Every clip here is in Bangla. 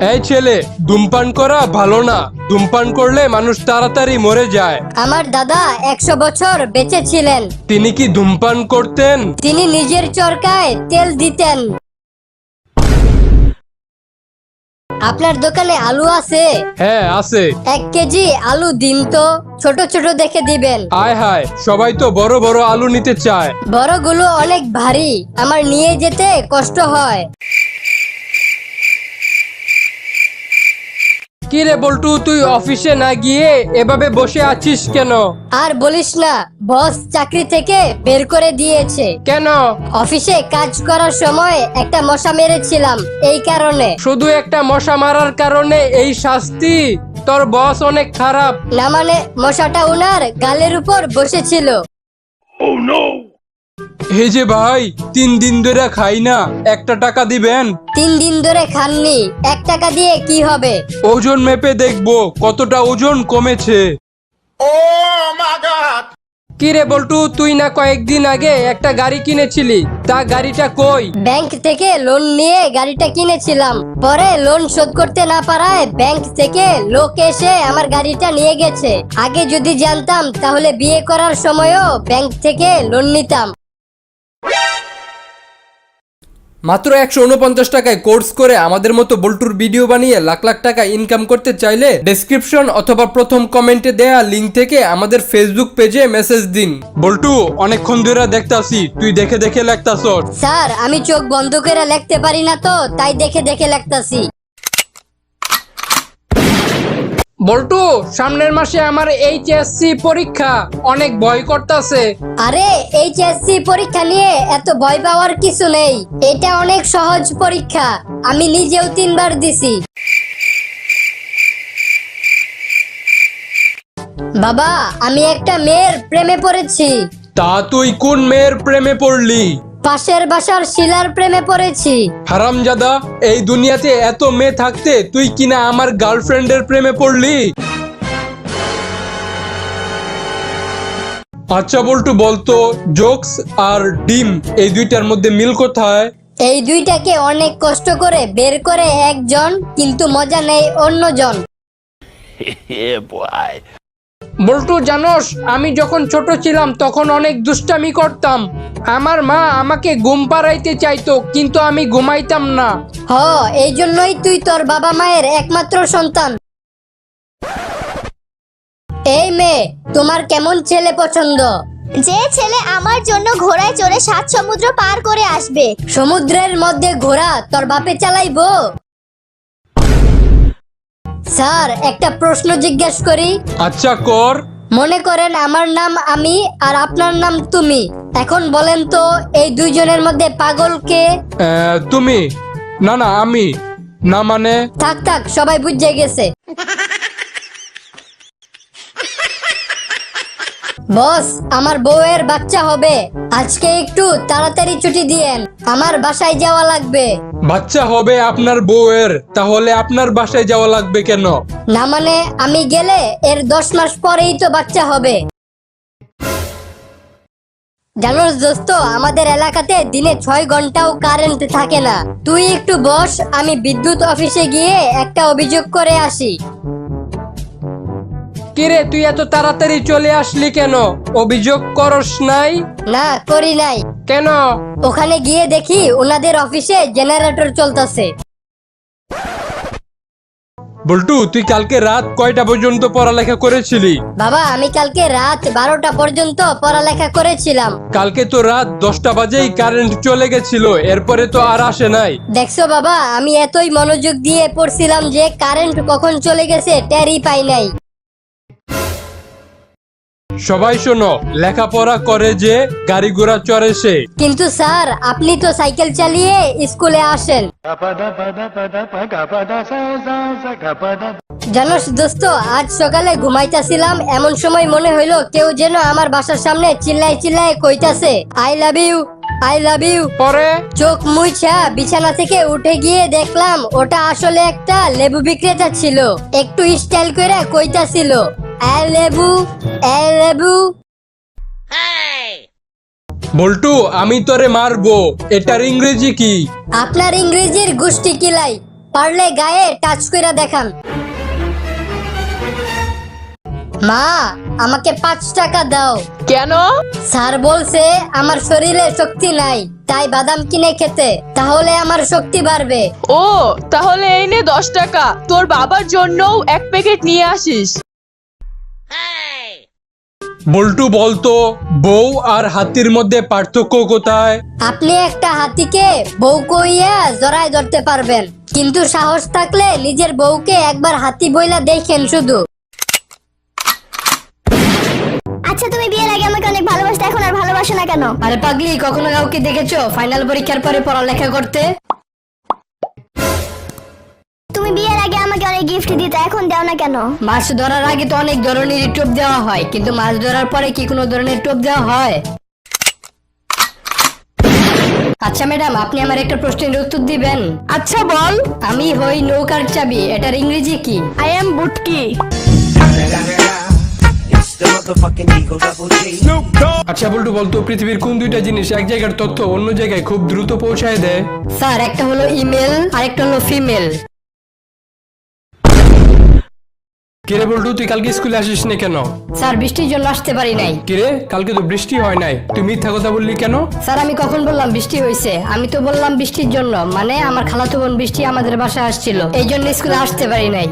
এই ছেলে, ধূমপান করা ভালো না। ধূমপান করলে মানুষ তাড়াতাড়ি মরে যায়। আমার দাদা 100 বছর বেঁচে ছিলেন। তিনি কি ধূমপান করতেন? তিনি নিজের চরকায় তেল দিতেন। আপনার দোকানে আলু আছে? হ্যাঁ আছে। 1 কেজি আলু দিন তো, ছোট ছোট দেখে দিবেন। আয় হায়, সবাই তো বড় বড় আলু নিতে চায়। বড়গুলো অনেক ভারী, আমার নিয়ে যেতে কষ্ট হয়। কি রে বল্টু, তুই অফিসে না গিয়ে এভাবে বসে আছিস কেন? আর বলিস না, বস চাকরি থেকে বের করে দিয়েছে। কেন? অফিসে কাজ করার সময় একটা মশা মেরেছিলাম, এই কারণে। শুধু একটা মশা মারার কারণে এই শাস্তি? তোর বস অনেক খারাপ। না মানে, মশাটা উনার গালের উপর বসেছিল। এই যে ভাই, 3 দিন ধরে খাই না, একটা টাকা দিবেন? 3 দিন ধরে খাননি, 1 টাকা দিয়ে কি হবে? ওজন মেপে দেখবো কতটা ওজন কমেছে। কি রে বল্টু, তুই না কয়েকদিন আগে একটা গাড়ি কিনেছিলি, তা গাড়িটা কই? ব্যাংক থেকে লোন নিয়ে গাড়িটা কিনেছিলাম, পরে লোন শোধ করতে না পারায় ব্যাংক থেকে লোক এসে আমার গাড়িটা নিয়ে গেছে। আগে যদি জানতাম তাহলে বিয়ে করার সময়ও ব্যাংক থেকে লোন নিতাম। মাত্র 149 টাকায় কোর্স করে আমাদের মতো বল্টুর ভিডিও বানিয়ে লাখ লাখ টাকা ইনকাম করতে চাইলে ডেসক্রিপশন অথবা প্রথম কমেন্টে দেয়া লিংক থেকে আমাদের ফেসবুক পেজে মেসেজ দিন। বল্টু, অনেকক্ষণ ধরে দেখতাছি তুই দেখে দেখে লেখতাছস। স্যার, আমি চোখ বন্ধ করে লিখতে পারি না তো, তাই দেখে দেখে লিখতাছি। বল্টু, সামনের মাসে আমার এইচএসসি পরীক্ষা, অনেক ভয় করতেছে। আরে, এইচএসসি পরীক্ষা নিয়ে এত ভয় পাওয়ার কিছু নেই, এটা অনেক সহজ পরীক্ষা, আমি নিজেও 3 বার দিছি। বাবা, আমি একটা মেয়ের প্রেমে পড়েছি। তা তুই কোন মেয়ের প্রেমে পড়লি? পাশের বাসার শিলার প্রেমে পড়েছি। হারামজাদা, এই দুনিয়াতে এত মেয়ে থাকতে তুই কিনা আমার গার্লফ্রেন্ডের প্রেমে পড়লি? আচ্ছা বল্টু, বলতো জোকস আর ডিম এই দুইটার মধ্যে মিল কোথায়? এই দুইটাকে অনেক কষ্ট করে বের করে একজন, কিন্তু মজা নেই অন্যজন। বল্টু জানোস, আমি যখন ছোট ছিলাম তখন অনেক দুষ্টামি করতাম। আমার মা আমাকে ঘুম পাড়াইতে চাইতো, কিন্তু আমি ঘুমাইতাম না। এই জন্যই তুই তোর বাবা মায়ের একমাত্র সন্তান। এই মেয়ে, তোমার কেমন ছেলে পছন্দ? যে ছেলে আমার জন্য ঘোড়ায় চড়ে 7 সমুদ্র পার করে আসবে। সমুদ্রের মধ্যে ঘোড়া তোর বাপে চালাইবো? স্যার, একটা প্রশ্ন জিজ্ঞেস করি? আচ্ছা কর। মনে করেন আমার নাম আমি আর আপনার নাম তুমি, এখন বলেন তো এই দুইজনের মধ্যে পাগল কে? তুমি। না না, আমি। না মানে? থাক থাক, সবাই বুঝে গেছে। বস, আমার বউয়ের বাচ্চা হবে, আজকে একটু তাড়াতাড়ি ছুটি দিয়েন, আমার বাসায় যাওয়া লাগবে। বাচ্চা হবে আপনার বউয়ের? তাহলে আপনার বাসায় যাওয়া লাগবে কেন? না মানে, আমি গেলে এর 10 মাস পরেই তো বাচ্চা হবে। জানোস দোস্ত, আমাদের এলাকাতে দিনে 6 ঘন্টাও কারেন্ট থাকে না। তুই একটু বস, আমি বিদ্যুৎ অফিসে গিয়ে একটা অভিযোগ করে আসি। কিরে, তুই এত তাড়াতাড়ি চলে আসলি কেন? অভিযোগ করস নাই? না, করি নাই। কেন? ওখানে গিয়ে দেখি ওনাদের অফিসে জেনারেটর চলতেছে। বল্টু, তুই কালকে রাত কয়টা পর্যন্ত পড়ালেখা করেছিলি? বাবা, আমি কালকে রাত 12টা পর্যন্ত পড়ালেখা করেছিলাম। কালকে তো রাত 10টা বাজেই কারেন্ট চলে গেছিল, এরপরে তো আর আসে নাই। দেখছো বাবা, আমি এতই মনোযোগ দিয়ে পড়ছিলাম যে কারেন্ট কখন চলে গেছে টেরই পাই নাই। সবাই শোনো, লেখাপড়া করে যে গাড়ি ঘোড়া চড়ে সে। কিন্তু স্যার, আপনি তো সাইকেল চালিয়ে স্কুলে আসেন। জানোস দোস্ত, আজ সকালে ঘুমাইতেছিলাম, এমন সময় মনে হইলো কেউ যেন আমার বাসার সামনে চিল্লাই চিল্লাই কইতাছে I love you, I love you. পরে চোখ মুইছা বিছানা থেকে উঠে গিয়ে দেখলাম ওটা আসলে একটা লেবু বিক্রেতা ছিল। একটু স্টাইল করে কইতাছিল আই লেবু, আই লেবু। বল্টু, আমি তোরে মারবো, এটার ইংরেজি কি? আপনার ইংরেজির গোষ্ঠী কিলাই, পারলে গায়ে টাচ কইরা দেখান। মা, আমাকে 5 টাকা দাও। কেন? স্যার বলছে আমার শরীরে শক্তি নাই, তাই বাদাম কিনে খেতে, তাহলে আমার শক্তি বাড়বে। ও, তাহলে এই নে 10 টাকা, তোর বাবার জন্যও 1 প্যাকেট নিয়ে আসিস। বল্টু বলতো বউ আর হাতির মধ্যে পার্থক্য কোথায়? আপনি একটা হাতিকে বউ কইয়া জড়ায় ধরতে পারবেন, কিন্তু সাহস থাকলে নিজের বউকে একবার হাতি বইলা দেখেন শুধু। আচ্ছা, তুমি বিয়ের আগে আমাকে অনেক ভালোবাসতে, এখন আর ভালোবাসো না কেন? আরে পাগলি, কখনো কাউকে দেখেছো ফাইনাল পরীক্ষার পরে পড়ালেখা করতে? তুমি বিয়ের আগে আমাকে অনেক গিফট দিতে, এখন দাও না কেন? মাছ ধরার আগে তো অনেক ধরনের টোপ দেওয়া হয়, কিন্তু মাছ ধরার পরে কি কোনো ধরনের টোপ দেওয়া হয়? আচ্ছা ম্যাডাম, আপনি আমার একটা প্রশ্নের উত্তর দিবেন। আচ্ছা বল। আমি হই নৌকার চাবি, এটার ইংরেজি কি? আই এম বুটকি। আচ্ছা বল্টু বলতো পৃথিবীর কোন দুইটা জিনিস এক জায়গার তথ্য অন্য জায়গায় খুব দ্রুত পৌঁছায় দেয়? স্যার, একটা হলো ইমেল আর একটা হলো ফিমেল। কিরে বল্টু, তুই কালকে স্কুলে আসিস না কেন? স্যার, বৃষ্টির জন্য আসতে পারি নাই। কিরে, কালকে তো বৃষ্টি হয় নাই, তুই মিথ্যা কথা বললি কেন? স্যার, আমি কখন বললাম বৃষ্টি হয়েছে? আমি তো বললাম বৃষ্টির জন্য, মানে আমার খালাতো বোন বৃষ্টি আমাদের বাসায় আসছিল, এই জন্য স্কুলে আসতে পারি নাই।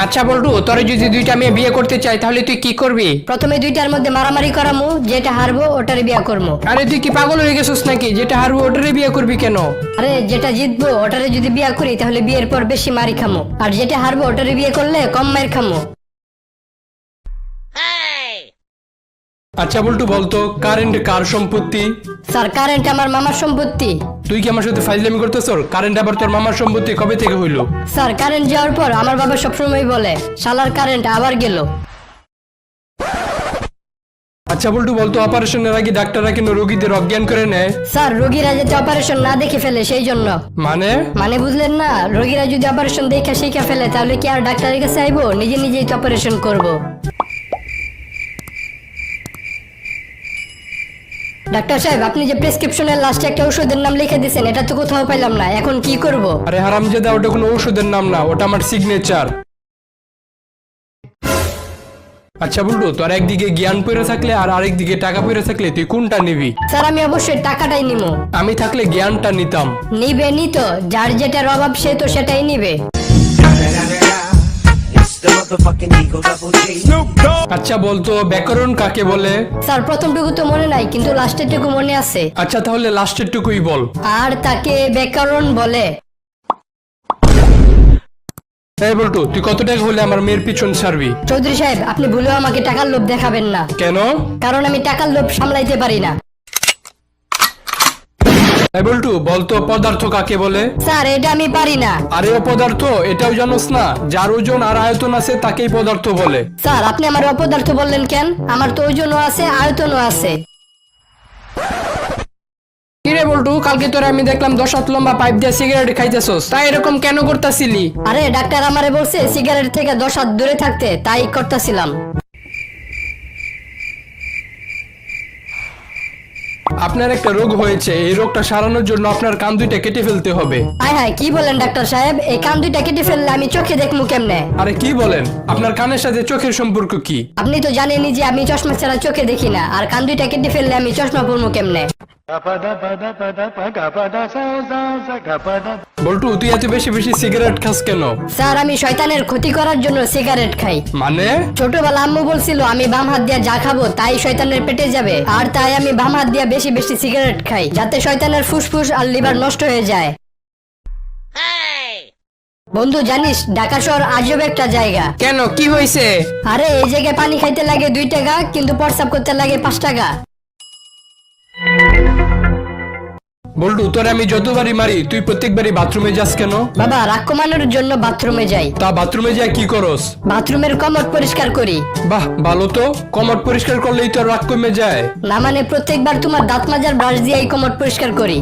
আচ্ছা বল্টু, তোরে যদি দুইটা মেয়ে বিয়ে করতে চাই তাহলে তুই কি করবি? প্রথমে দুইটার মধ্যে মারামারি করামু, যেটা হারবো ওটারে বিয়া করবো। আরে তুই কি পাগল হয়ে গেছিস নাকি? যেটা হারবো ওটারে বিয়ে করবি কেন? আরে যেটা জিতবো ওটারে যদি বিয়া করি তাহলে বিয়ের পর বেশি মারি খামো, আর যেটা হারবো ওটারে বিয়ে করলে কম মার খামো। আচ্ছা বল্টু বলতো কারেন্ট কার সম্পত্তি? স্যার, কারেন্ট আমার মামার সম্পত্তি। তুই কি আমার সাথে ফাইজলামি করতেছ? কারেন্ট আবার তোর মামার সম্পত্তি কবে থেকে হইলো? স্যার, কারেন্ট যাওয়ার পর আমার বাবা সবসময় বলে শালার কারেন্ট আবার গেল। আচ্ছা বল্টু বলতো অপারেশনের আগে ডাক্তাররা কেন রোগীদের অজ্ঞান করে নেয়? স্যার, রোগীরা যাতে অপারেশন না দেখে ফেলে সেই জন্য। মানে বুঝলেন না? রোগীরা যদি অপারেশন দেখে শিখে ফেলে তাহলে কি আর ডাক্তারের কাছে আইবো? নিজে নিজেই তো অপারেশন করবো। ডাক্তার সাহেব, আপনি যে প্রেসক্রিপশনের লাস্টে একটা ওষুধের নাম লিখে দিয়েছেন, এটা তো কোথাও পাইলাম না, এখন কি করব? আরে হারামজাদা, ওটা কোনো ঔষধের নাম না, ওটা আমার সিগনেচার। আচ্ছা বল্টু, তোর একদিকে জ্ঞান পড়ে থাকলে আর আরেকদিকে টাকা পড়ে থাকলে তুই কোনটা নিবি? স্যার, আমি অবশ্যই টাকাটাই নিবো। আমি থাকলে জ্ঞানটা নিতাম। নিবে নি তো, যার যেটার অভাব সে তো সেটাই নিবে। আচ্ছা বলতো ব্যাকরণ কাকে বলে? স্যার, প্রথমটুকু তো মনে নাই, কিন্তু লাস্টেরটুকু মনে আছে। আচ্ছা তাহলে লাস্টের টুকুই বল। আর তাকে ব্যাকরণ বলে। এই বল্টু, তুই কত টাকা হলে আমার মেয়ের পিছন ছাড়বি? চৌধুরী সাহেব, আপনি ভুলেও আমাকে টাকার লোভ দেখাবেন না। কেন? কারণ আমি টাকার লোভ সামলাইতে পারি না। এই বল্টু বলতো পদার্থ কাকে বলে? স্যার, এটা আমি পারি না। আরে অপদার্থ, এটাও জানোস না? যার ওজন আর আয়তন আছে তাকেই পদার্থ বলে। স্যার, আপনি আমার অপদার্থ বললেন কেন? আমার তো ওজনও আছে, আয়তনও আছে। কিরে বল্টু, কালকে তোরে আমি দেখলাম 10 হাত লম্বা পাইপ দিয়ে সিগারেট খাইতেছস, তাই এরকম কেন করতাছিলি? আরে ডাক্তার আমারে বলছে সিগারেট থেকে 10 হাত দূরে থাকতে, তাই করতেছিলাম। আপনার একটা রোগ হয়েছে, এই রোগটা সারানোর জন্য আপনার কান দুইটা কেটে ফেলতে হবে। হায় হায়, কি বলেন ডাক্তার সাহেব? এই কান দুইটা কেটে ফেললে আমি চোখে দেখবো কেমনে? আরে কি বলেন? আপনার কানের সাথে চোখের সম্পর্ক কি? আপনি তো জানেনই যে আমি চশমা ছাড়া চোখে দেখি না, আর কান দুইটা কেটে ফেললে আমি চশমা পরবো কেমনে? বল্টু, তুই এত বেশি বেশি সিগারেট খাস কেন? স্যার, আমি শয়তানের ক্ষতি করার জন্য সিগারেট খাই। মানে? ছোটবেলা আম্মু বলছিল আমি বাম হাত দিয়ে যা খাবো তাই শয়তানের পেটে যাবে, আর তাই আমি বাম হাত দিয়ে বেশি বেশি সিগারেট খাই, যাতে শয়তানের ফুসফুস আর লিভার নষ্ট হয়ে যায়। বন্ধু, জানিস ঢাকা শহর আজব একটা জায়গা। কেন, কি হয়েছে? আরে এই জায়গায় পানি খাইতে লাগে 2 টাকা, কিন্তু প্রস্রাব করতে লাগে 5 টাকা। বল্টু, তোরে আমি যতবারই মারি তুই প্রত্যেকবারই বাথরুমে যাস কেন? বাবা, রাগ কমানোর জন্য বাথরুমে যাই। তা বাথরুমে যা কি করস? বাথরুমের কমোড পরিষ্কার করি। বাহ, ভালো তো। কমোড পরিষ্কার করলেই তো রাগ কমে যায়। না মানে প্রত্যেকবার তোমার দাঁত মাজার ব্রাশ দিয়ে এই কমোড পরিষ্কার করি।